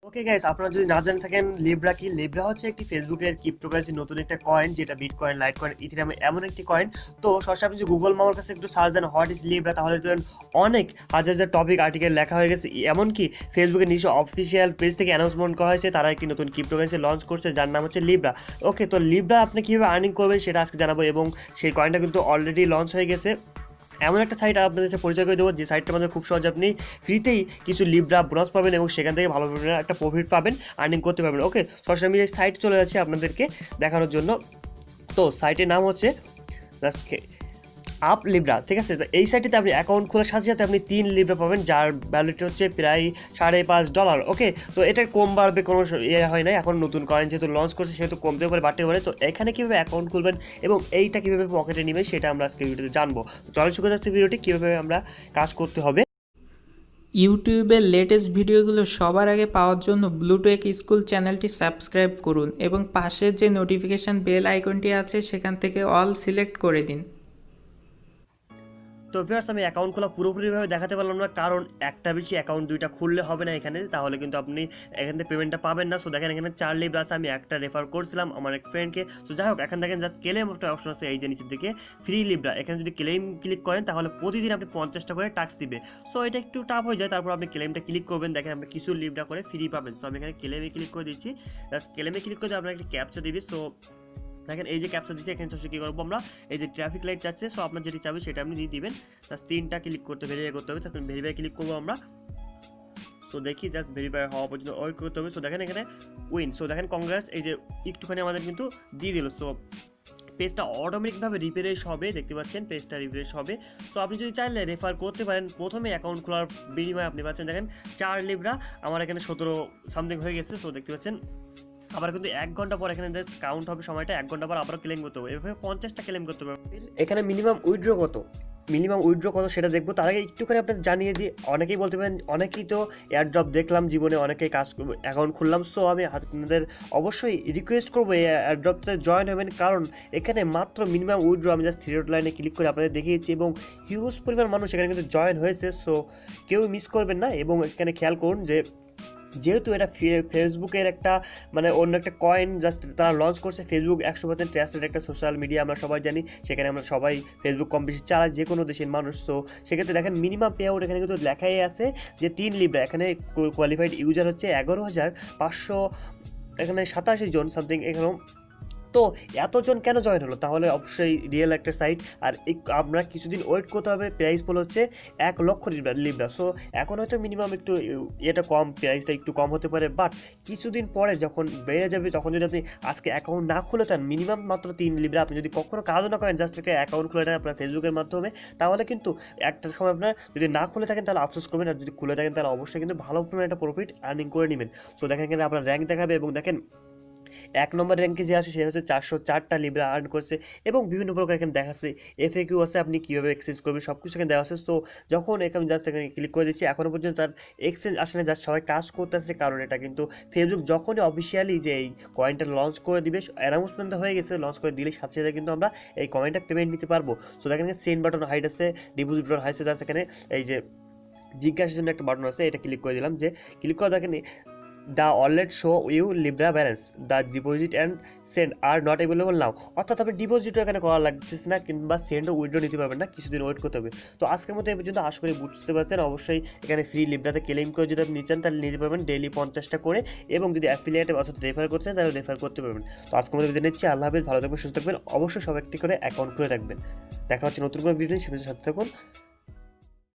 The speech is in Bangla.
ওকে গাইস, আপনারা যদি না জেনে থাকেন লিব্রা কি, লিব্রা হচ্ছে একটি ফেসবুকের ক্রিপ্টোকারেন্সি নতুন একটা কয়েন, যেটা বিটকয়েন, লাইটকয়েন, ইথেরিয়াম এমন একটি কয়েন। তো সরাসরি আপনি যদি গুগল মামার কাছে একটু সার্চ দেন হোয়াট ইজ লিব্রা, তাহলে দেখবেন অনেক হাজার হাজার টপিক আর্টিকেল লেখা হয়ে গেছে। এমনকি ফেসবুকের নিজস্ব অফিসিয়াল পেজ থেকে অ্যানাউন্সমেন্ট করা হয়েছে তারা একটি নতুন ক্রিপ্টোকারেন্সি লঞ্চ করছে যার নাম হচ্ছে লিব্রা। ওকে, তো লিব্রা আপনি কীভাবে আর্নিং করবেন সেটা আজকে জানাবো, এবং সেই কয়েনটা কিন্তু অলরেডি লঞ্চ হয়ে গেছে। এমন একটা সাইট আপনাদের সাথে পরিচয় করে দেবো যে সাইটটার মধ্যে খুব সহজে আপনি ফ্রিতেই কিছু লিব্রা বোনাস পাবেন এবং সেখান থেকে ভালো পরিমাণে একটা প্রফিট পাবেন, আর্নিং করতে পারবেন। ওকে, সরাসরি আমি এই সাইট চলে যাচ্ছি আপনাদেরকে দেখানোর জন্য। তো সাইটের নাম হচ্ছে জাস্ট আপ লিব্রা, ঠিক আছে। তো এই সাইটটিতে আপনি অ্যাকাউন্ট খোলার সাথে সাথে আপনি 3 লিব্রা পাবেন, যার ভ্যালুটি হচ্ছে প্রায় $5.5। ওকে, তো এটার কম বাড়বে কোনো হয় না, এখন নতুন কয়েন যেহেতু লঞ্চ করছে সেহেতু কমতে পারে বাড়তে পারে। তো এখানে কীভাবে অ্যাকাউন্ট খুলবেন এবং এইটা কীভাবে পকেটে নেবেন সেটা আমরা আজকে ভিডিওতে জানবো। চলো শুরু যাচ্ছে ভিডিওটি, কীভাবে আমরা কাজ করতে হবে। ইউটিউবের লেটেস্ট ভিডিওগুলো সবার আগে পাওয়ার জন্য ব্লুটেক স্কুল চ্যানেলটি সাবস্ক্রাইব করুন এবং পাশের যে নোটিফিকেশান বেল আইকনটি আছে সেখান থেকে অল সিলেক্ট করে দিন। তো ভিউয়ার্স, আমি অ্যাকাউন্ট খোলা পুরোপুরিভাবে দেখাতে পারলাম না, কারণ একটা বেশি অ্যাকাউন্ট দুইটা খুললে হবে না এখানে, তাহলে কিন্তু আপনি এখান থেকে পেমেন্টটা পাবেন না। সো দেখেন এখানে 4 লিব্রা আছে, আমি একটা রেফার করছিলাম আমার এক ফ্রেন্ডকে। তো যাই হোক, এখান দেখেন জাস্ট ক্লেম একটা অপশন আছে এই যে নিচের দিকে ফ্রি লিব্রা, এখানে যদি ক্লেম ক্লিক করেন তাহলে প্রতিদিন আপনি 50টা করে টাস্ক দিবে। সো এটা একটু টাফ হয়ে যায়, তারপর আপনি ক্লেমটা ক্লিক করবেন, দেখেন আপনি কিছু লিব্রা করে ফ্রি পাবেন। সো আমি এখানে ক্লেমে ক্লিক করে দিচ্ছি। জাস্ট ক্লেমে ক্লিক করে আপনার একটা ক্যাপচা দিবি। সো দেখেন এই যে ক্যাপচা দিচ্ছে, এখানে সবসময় কী করবো আমরা, এই যে ট্রাফিক লাইট যাচ্ছে, সো আপনার যেটি চাবে সেটা আপনি দিয়ে দিবেন। জাস্ট 3টা ক্লিক করতে ভেরিফাই করতে হবে, তখন ভেরিফাই ক্লিক করবো আমরা। সো দেখি জাস্ট ভেরিফাই হওয়া পর্যন্ত ওয়েট করতে হবে। সো দেখেন এখানে উইন, সো দেখেন কংগ্রেস, এই যে একটুখানি আমাদের কিন্তু দিয়ে দিল। সো পেজটা অটোমেটিকভাবে রিফ্রেশ হবে, দেখতে পাচ্ছেন পেজটা রিফ্রেশ হবে। সো আপনি যদি চাইলে রেফার করতে পারেন, প্রথমে অ্যাকাউন্ট খোলার বিনিময়ে আপনি পাচ্ছেন দেখেন 4 লিব্রা, আমার এখানে 17 সামথিং হয়ে গেছে। সো দেখতে পাচ্ছেন আবার কিন্তু 1 ঘন্টা পর এখানে জাস্ট কাউন্ট হবে সময়টা, 1 ঘন্টা পর আবারও ক্লেম করতে হবে, এভাবে 50টা ক্লেম করতে হবে। এখানে মিনিমাম উইথড্র কত সেটা দেখবো। তার আগে একটুখানি আপনাদের জানিয়ে দিই, অনেকেই বলতে পারেন, অনেকেই তো এয়ারড্রপ দেখলাম জীবনে, অনেকেই কাজ অ্যাকাউন্ট খুললাম। সো আমি আপনাদের অবশ্যই রিকোয়েস্ট করবো এই এয়ারড্রপতে জয়েন হবেন, কারণ এখানে মাত্র মিনিমাম উইথড্র, আমি জাস্ট 3 ডট লাইনে ক্লিক করে আপনাদের দেখিয়েছি এবং হিউজ পরিমাণ মানুষ এখানে কিন্তু জয়েন হয়েছে। সো কেউ মিস করবেন না, এবং এখানে খেয়াল করুন যে যেহেতু এটা ফেসবুকের একটা মানে অন্য একটা কয়েন জাস্ট তারা লঞ্চ করছে। ফেসবুক 100% ট্রাস্টেড একটা সোশ্যাল মিডিয়া, আমরা সবাই জানি, সেখানে আমরা সবাই ফেসবুক কম বেশি চালাই যে কোনো দেশের মানুষ। সো সেক্ষেত্রে দেখেন মিনিমাম পে আউট এখানে কিন্তু লেখাই আছে যে 3 লিব্রা, এখানে কোয়ালিফাইড ইউজার হচ্ছে 11,500, এখানে 87 জন সামথিং এখানেও। তো এতজন কেন জয়েন হলো, তাহলে অবশ্যই রিয়েল একটা সাইট। আর আমরা কিছুদিন ওয়েট করতে হবে, প্রাইস বলে হচ্ছে 1 লক্ষ লিব্রা। সো এখন হয়তো মিনিমাম একটু এটা কম, প্রাইসটা একটু কম হতে পারে, বাট কিছুদিন পরে যখন বেড়ে যাবে, তখন যদি আপনি আজকে অ্যাকাউন্ট না খুলে দেন, মিনিমাম মাত্র 3 লিব্রা, আপনি যদি কখনো কাজও না করেন, জাস্ট একটা অ্যাকাউন্ট খুলে নেন আপনার ফেসবুকের মাধ্যমে, তাহলে কিন্তু একটা সময় আপনার যদি না খুলে থাকেন তাহলে আফসোস করবেন, আর যদি খুলে থাকেন তাহলে অবশ্যই কিন্তু ভালো পরিমাণে একটা প্রফিট আর্নিং করে নেবেন। সো দেখেন এখানে আপনার র্যাঙ্ক দেখাবে, এবং দেখেন 1 নম্বর র্যাঙ্কে যে আছে সে হচ্ছে 404টা লিব্রা আর্ন করছে, এবং বিভিন্ন প্রকার এখানে দেখাচ্ছে এফএকিউ আছে, আপনি কীভাবে এক্সচেঞ্জ করবেন সব কিছু এখানে দেওয়া আছে। সো যখন এখানে জাস্ট এখানে ক্লিক করে দিচ্ছি, এখনও পর্যন্ত তার এক্সচেঞ্জ আসে না, জাস্ট সবাই কাজ করতেছে, কারণ এটা কিন্তু ফেসবুক যখনই অফিসিয়ালি যে এই কয়েনটা লঞ্চ করে দিবে, অ্যানাউন্সমেন্ট হয়ে গেছে, লঞ্চ করে দিলে সাথে সাথে কিন্তু আমরা এই কয়েনটা পেমেন্ট নিতে পারবো। সো দেখেন সেন্ড বাটন হাইট আছে, ডিপোজিট বাটন হাইট আছে, জাস্ট এখানে এই যে জিজ্ঞাসার জন্য একটা বাটন আছে, এটা ক্লিক করে দিলাম। যে ক্লিক করে দেখেন the wallet show you Libra balance, the deposit and send are not available now, অর্থাৎ আপনি ডিপোজিটও এখানে করা লাগতেছে না, কিংবা সেন্ডও উইথড্র নিতে পারবেন না, কিছুদিন ওয়েট করতে হবে। তো আজকের মতো এই পর্যন্ত, আশা করি বুঝতে পারছেন। অবশ্যই এখানে ফ্রি লিব্রাতে ক্লেম করে যদি আপনি নিচ্ছেন তাহলে নিতে পারবেন ডেইলি 50টা করে, এবং যদি অ্যাফিলিয়েটে অর্থাৎ রেফার করছেন তাহলে রেফার করতে পারবেন। তো আজকের মতো বিদায় নিচ্ছি, আল্লাহ হাফেজ, ভালো থাকবেন, সুস্থ থাকবেন, অবশ্যই সব একটি করে অ্যাকাউন্ট খুলে রাখবেন। দেখা হচ্ছে নতুন কোনো ভিডিও, সে সাথে থাকুন।